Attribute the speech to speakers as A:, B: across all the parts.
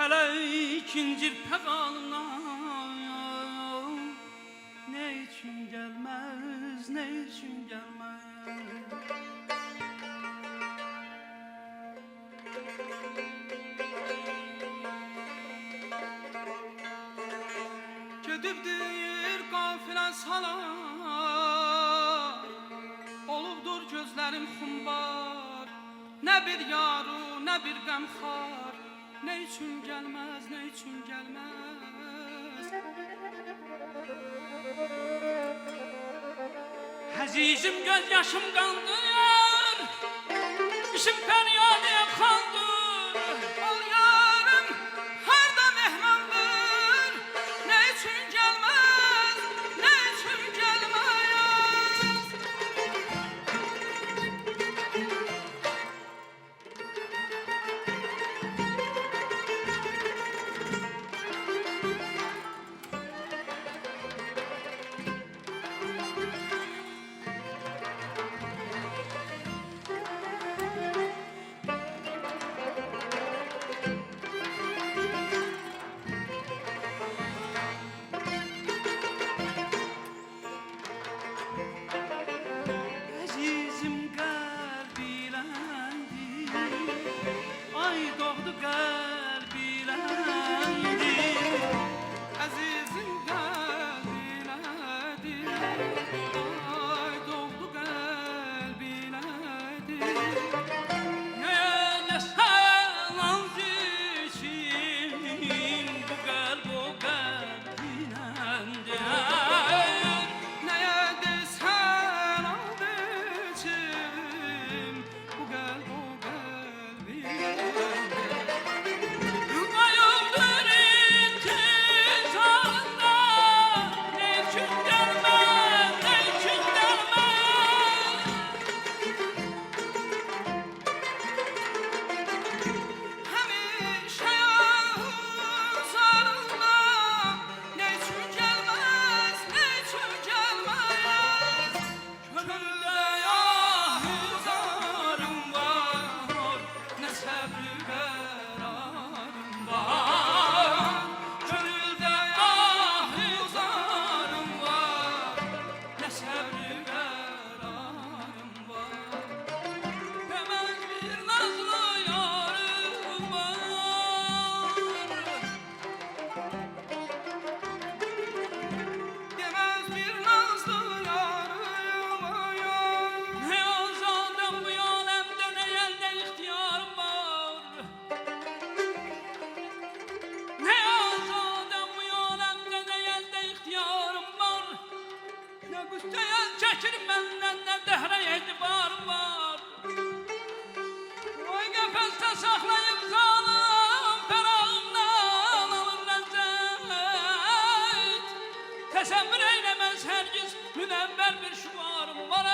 A: Hele ikinci pegalına ne için gelmez, ne için gelmez? Gedibdir qafilən salar, olubdur gözlərim xumbar. Nə bir yaru, nə bir qəmxar, ne için gelmez, ne için gelmez? Azizim göz yaşım kandır, işim feryadıya kaldır. Ol yarım her da mehmandır, ne için gelmez, ne için gelmez? Çekir benden ne dehre etibarım var. Oy kafeste saklayıp zalim ferağımdan alır lezzet. Tesemmür eylemez herkes münevver bir şuarım var.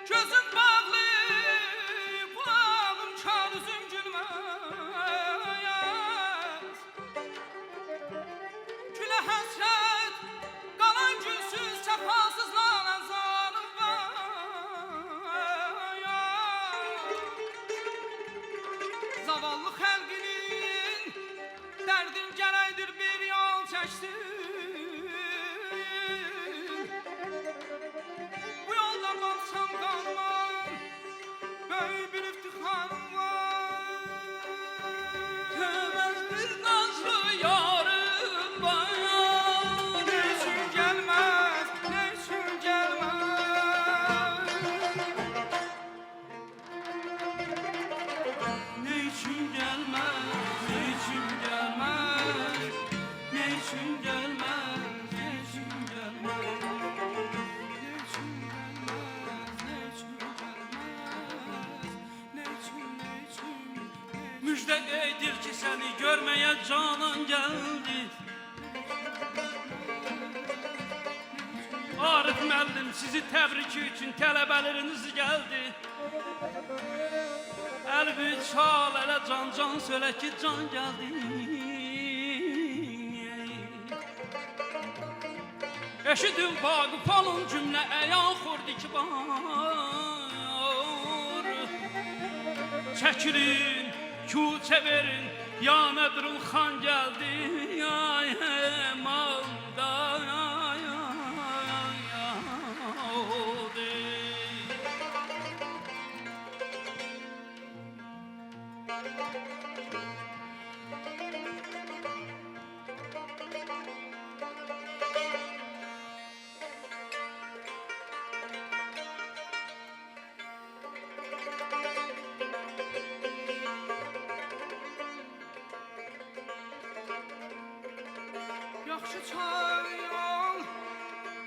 A: Gözüm bağlı
B: Müjde edir ki seni görmeye canan geldi. Arif müəllim sizi təbriki üçün tələbələriniz gəldi. Əlbi çal elə can söylə ki can gəldi. Eşidin Vaqif olun cümlə əyan xurdi ki var. Çəkilin, küçə verin, ya Nədirun xan gəldi. Ay malda
A: Yaxşı çayol,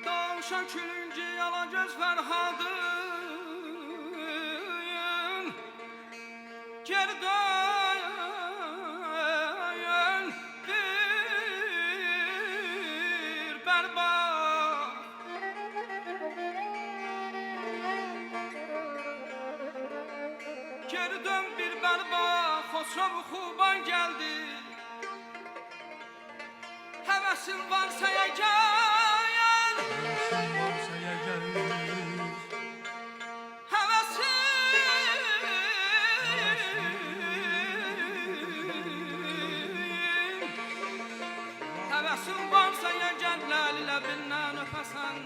A: davşan külüncü yala göz Fərhadın. Geri dön bir bərbaq. Geri dön bir bərbaq, Xosrov Xuban geldi. Həvəsin varsa əgər, həvəsin varsa əgər, ləlilə bindən öpəsən.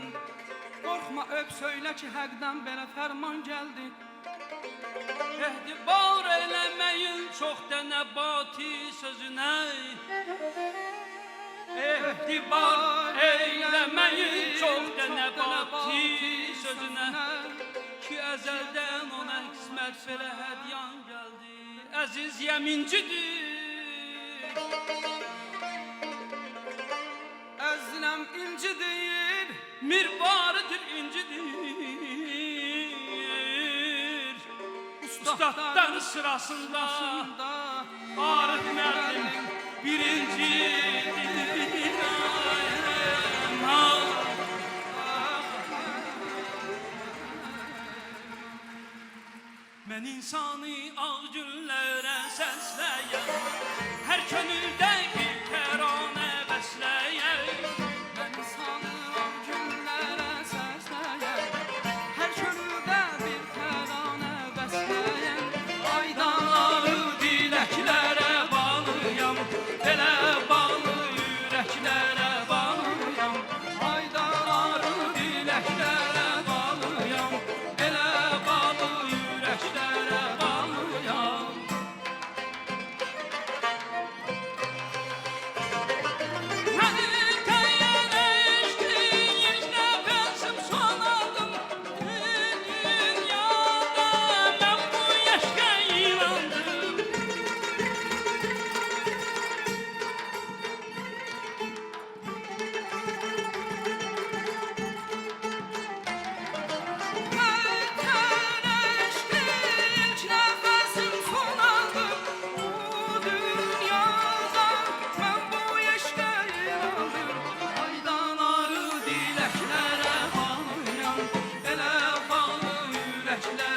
A: Qorxma öp söylə ki həqdən belə fərman gəldi.
B: Ehtibar eləməyin çox dənəbati sözünə. Ehtibar eyləməyin çox dənəbati sözünə. Ki əzəldən ona qismət belə hədyan gəldi. Əziz yəmincidir,
A: əzləm incidir,
B: mirvarıdır incidir. Ustadlar sırasında Arif müəllim birincidir. Mən insanı ağ günlərə səsləyəm, hər könüldə bir təranə bəsləyəm.
A: Mən insanı ağ günlərə səsləyəm, hər könüldə bir təranə bəsləyəm.
B: Aydanları diləklərə bağlıyam, belə bağlı ürəklərə bağlıyam.
A: Aydanları
B: Diləklərə bağlıyam, belə bağlı ürəklərə bağlıyam. Məni təyyən eşdin, ilk nəfəsim son aldım. Dünyada mən bu yaşqa inandım.
A: Vətən eşqi ilk nəfəsim son aldım. Bu dünyada mən bu eşqə inandım.
B: Aydanları diləklərə bağlıyam, elə bağlı ürəklərə